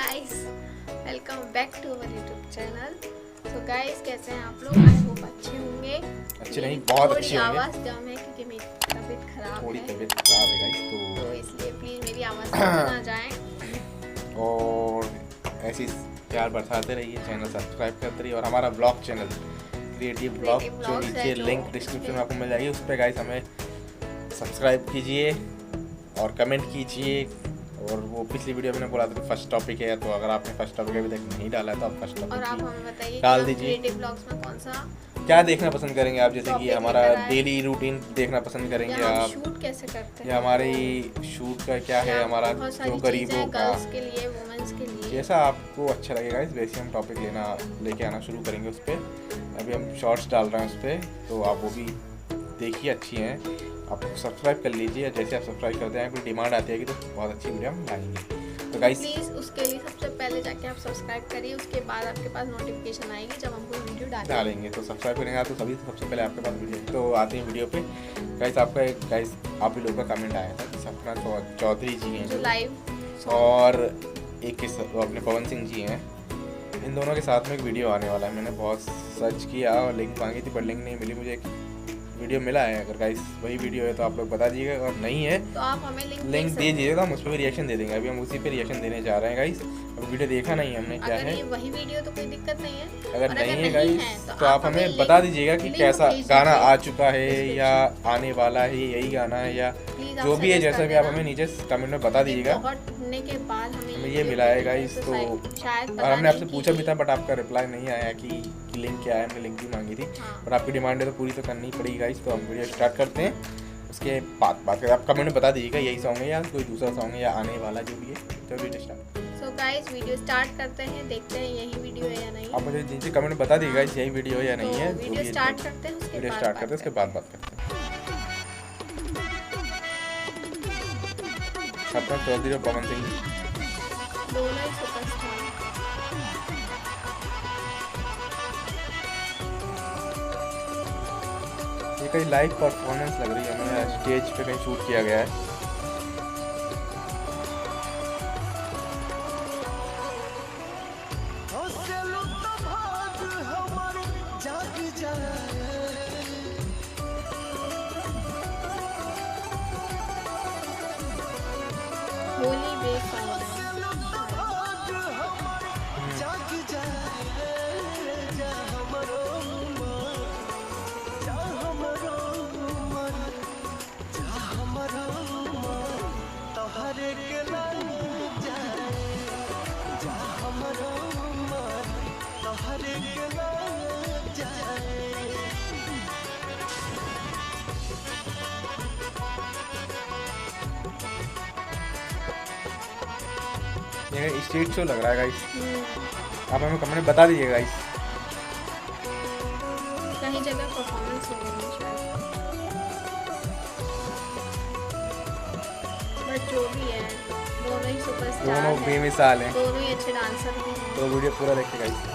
Guys, welcome back to our YouTube channel. तो guys, कैसे हैं आप लोग? आई होप अच्छे होंगे। अच्छे नहीं, बहुत अच्छे होंगे। आवाज़ दम है क्योंकि मेरी तबीयत खराब है। थोड़ी तबीयत खराब है गाइस, तो इसलिए प्लीज़ मेरी आवाज़ ना जाए। और ऐसी प्यार बरसाते रहिए, चैनल सब्सक्राइब करते रहिए और हमारा ब्लॉग चैनल क्रिएटिव ब्लॉग जो नीचे लिंक डिस्क्रिप्शन में आपको मिल जाएगी, उस पर गाइस हमें सब्सक्राइब कीजिए और कमेंट कीजिए। और वो पिछली वीडियो मैंने बोला था फर्स्ट टॉपिक है, तो अगर आपने फर्स्ट टॉपिक अभी तक नहीं डाला है तो आप फर्स्ट और आप टॉपिक हमें बताइए डाल कि दीजिए। क्रिएटिव ब्लॉग्स में कौन सा क्या देखना पसंद करेंगे आप, जैसे कि टॉपिक हमारा लेकर आए? डेली रूटीन देखना पसंद करेंगे या हम आप, शूट कैसे करते हैं, या हमारी शूट का क्या है, हमारा बहुत जो सारी गरीबों चीज़ें का, गर्ल्स के लिए, वुमेन्स के लिए, जैसा आपको अच्छा लगेगा इस वैसे हम टॉपिक लेके आना शुरू करेंगे उस पर। अभी हम शॉर्ट्स डाल रहे हैं उस पर, तो आप वो भी देखिए, अच्छी हैं। आप सब्सक्राइब कर लीजिए, जैसे आप सब्सक्राइब करते हैं कोई डिमांड आती है कि तो बहुत अच्छी वीडियो हम लाएंगे। तो गाइस प्लीज़ उसके लिए सबसे पहले जाके आप सब्सक्राइब करिए, उसके बाद आपके पास नोटिफिकेशन आएगी जब हम कोई वीडियो डालेंगे। तो सब्सक्राइब करेंगे तो सभी सबसे पहले आपके पास वीडियो तो आते हैं वीडियो पे। गाइस आपका एक गाइस आप ही लोगों का कमेंट आया था कि सपना चौधरी जी हैं जो लाइव, और एक अपने पवन सिंह जी हैं, इन दोनों के साथ में एक वीडियो आने वाला है। मैंने बहुत सर्च किया और लिंक मांगी थी पर लिंक नहीं मिली, मुझे एक वीडियो मिला है। अगर गाइस वही वीडियो है तो आप लोग बता दीजिएगा, और नहीं है तो आप हमें लिंक दे दीजिएगा, तो हम उस पर भी रिएक्शन दे देंगे। अभी हम उसी पे रिएक्शन देने जा रहे हैं गाइस। अब वीडियो देखा नहीं हमने क्या अगर है, ये वही वीडियो तो कोई दिक्कत नहीं है। अगर नहीं है गाइस तो तो आप हमें बता दीजिएगा कि कैसा गाना आ चुका है या आने वाला है, यही गाना है या जो भी है, जैसा भी आप हमें नीचे कमेंट में बता दीजिएगा। बहुत ढूंढने के बाद हमें ये मिला है गाइस, तो शायद और हमने आपसे पूछा भी था बट आपका रिप्लाई नहीं आया कि लिंक क्या है। हमने लिंक भी मांगी थी, पर आपकी डिमांड है तो पूरी तो करनी ही पड़ेगी गाइस। तो हम वीडियो स्टार्ट करते हैं, उसके बाद बात करें। आप कमेंट में बता दीजिएगा यही सॉन्ग है या कोई दूसरा सॉन्ग है या आने वाला जो भी है। तो video start. So guys, video start करते हैं, देखते हैं यही वीडियो है या नहीं। आप मुझे नीचे कमेंट में बता दीजिएगा यही वीडियो है या नहीं है। वीडियो स्टार्ट करते हैं, उसके वीडियो स्टार्ट करते हैं, उसके बाद बात करते हैं। सपना चौधरी और पवन सिंह दोनों ही सुपरस्टार। ये कहीं लाइव परफॉर्मेंस लग रही है, हमें स्टेज पे कहीं शूट किया गया है। होली बेफाइल ये स्टेज शो लग रहा है गाइस। आप हमें कमेंट में बता दीजिएगा गाइस। कहीं जगह परफॉर्मेंस हो रही है शायद, बट जो भी है दोनों ही सुपरस्टार दोनों हैं, बेमिसाल हैं, दोनों ही अच्छे डांसर भी हैं। तो वीडियो पूरा देखिए गाइस।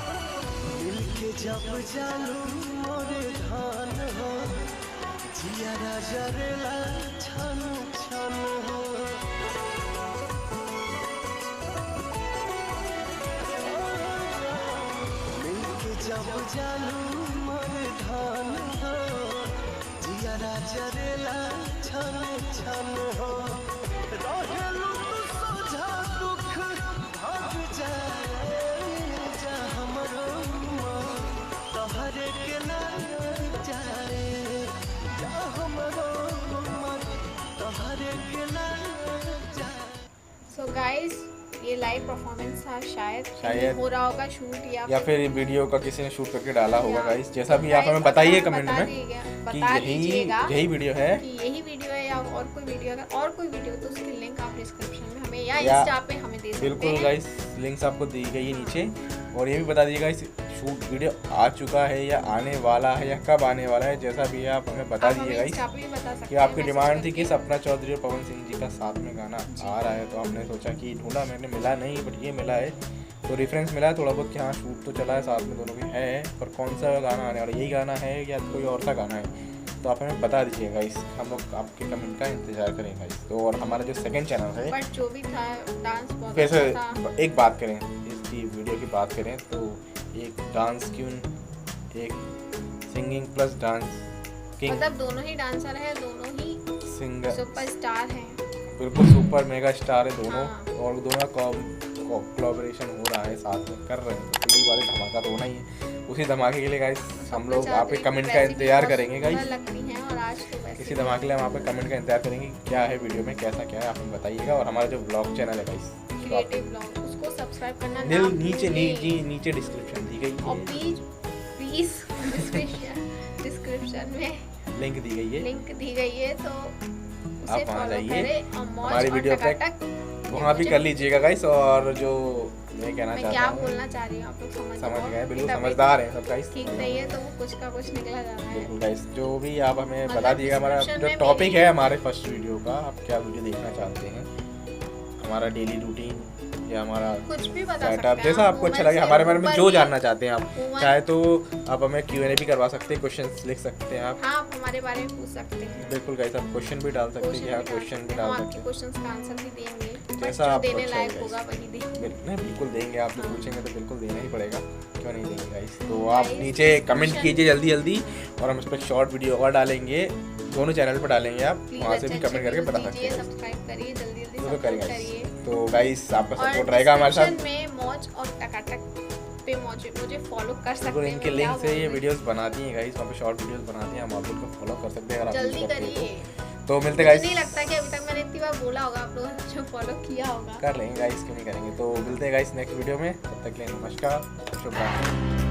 सो गाइस, ये लाइव परफॉर्मेंस था, शायद हो रहा होगा शूट या फिर वीडियो का किसी ने शूट करके डाला होगा गाइस। जैसा भी आप हमें बताइए कमेंट में कि यही वीडियो है, कि यही वीडियो है या और कोई वीडियो। अगर और कोई वीडियो तो उसकी लिंक आप डिस्क्रिप्शन में हमें या इंस्टा पे हमें दे सकते हैं। बिल्कुल गाइस, लिंक्स आपको दी गई है नीचे। और ये भी बता दीजिएगा इस शूट वीडियो आ चुका है या आने वाला है या कब आने वाला है, जैसा भी है आप हमें बता दीजिएगा गाइस। कि आपकी डिमांड थी कि सपना चौधरी और पवन सिंह जी का साथ में गाना आ रहा है, तो हमने सोचा कि ढूंढा, मैंने मिला नहीं बट ये मिला है, तो रेफरेंस मिला है थोड़ा बहुत कि हाँ शूट तो चला है साथ में दोनों के है, पर कौन सा गाना आने वाला, यही गाना है या कोई और सा गाना है। तो आप हमें बता दीजिए गाइस, हम लोग आपके कमेंट का इंतजार करेंगे गाइस। तो और हमारा जो सेकंड चैनल है, बट जो भी था डांस बहुत वैसे अच्छा था। एक बात करें, इसकी वीडियो की बात करें तो एक डांस क्यून, एक सिंगिंग प्लस डांस किंग, मतलब दोनों ही डांसर है, दोनों ही सिंगर, सुपरस्टार हैं। बिल्कुल सुपर मेगा स्टार है दोनों। हाँ। और दोनों का कोलैबोरेशन हो रहा है, साथ में कर रहे हैं, तो पिछली बार धमाका तो होना ही है। उसी धमाके के लिए गाइस हम लोग आपके कमेंट का इंतजार करेंगे गाइस। लगती हैं और आज तो वैसे इसी धमाके के लिए हम आपके कमेंट का इंतजार करेंगे, क्या है वीडियो में, कैसा क्या है आप हमें बताइएगा। और हमारा जो ब्लॉग चैनल है गाइस, क्रिएटिव ब्लॉग, उसको सब्सक्राइब करना ना नीचे भूलें। नीचे डिस्क्रिप्शन दी गई और है, प्लीज डिस्क्रिप्शन में लिंक दी गई है, लिंक दी गई है, तो उसे आप वहाँ फॉलो जाइए, करें और मौज हमारी और वीडियो पे टकाटक वहाँ भी कर लीजिएगा गाइस। और जो मैं कहना मैं चाहता क्या हूँ, बोलना चाह रही हूँ आप लोग समझ गए, बिल्कुल तभी समझदार हैं सब गाइस। ठीक नहीं है तो वो कुछ का कुछ निकला जा रहा है। बिल्कुल गाइस, जो भी आप हमें मतलब बता दिएगा, हमारा description जो में टॉपिक मेरी- है हमारे फर्स्ट वीडियो का, आप क्या वीडियो देखना चाहते हैं, हमारा डेली रूटीन या हमारा कुछ भी बता सेटअप, सकते हैं जैसा आप, आपको अच्छा woman लगे, से हमारे बारे में ऊपर जो ही- जानना चाहते हैं आप, woman- चाहे तो आप हमें Q&A भी करवा सकते हैं, क्वेश्चंस लिख सकते हैं आप। हाँ, आप हमारे बारे में पूछ सकते हैं, बिल्कुल गाइस, आप क्वेश्चन भी डाल सकते हैं, क्वेश्चन भी हम डाल आपके सकते हैं, क्वेश्चंस का आंसर भी देंगे, जैसा जो आपको देने अच्छा लायक लगे। होगा वही देंगे। नहीं बिल्कुल देंगे, आप लोग पूछेंगे तो बिल्कुल देना ही पड़ेगा, क्यों नहीं देंगे गाइस। तो आप Guys, नीचे कमेंट description- कीजिए जल्दी जल्दी, और हम उस पर शॉर्ट वीडियो और डालेंगे, दोनों चैनल पर डालेंगे, आप Please वहाँ से भी अच्छे कमेंट करके views बता सकते दीजिए, हैं। सब्सक्राइब करिए, जल्दी जल्दी तो सपोर्ट करेंगे करिए। तो गाइस आपका और सपोर्ट रहेगा हमारे साथ, description में मौज और टकाटक पे मुझे फॉलो कर सकते बिल्कुल हैं। इनके मैं क्या लिंक से ये बोल रही वीडियोस बनाती हैं गाइस, वहाँ पे शॉर्ट वीडियोस बनाती हैं, हम आप उनको फॉलो कर सकते हैं अगर हूँ। आप जल्दी यूज़ करते हो करिए, तो मिलते मुझे गाइस, नहीं लगता कि अभी तक मैंने इतनी बार बोला होगा, आप लोगों ने जो फॉलो किया होगा। कर लेंगे गाइस, क्यों नहीं करेंगे। तो मिलते हैं गाइस नेक्स्ट वीडियो में, तब तक के लिए नमस्कार, शुभ रात्रि।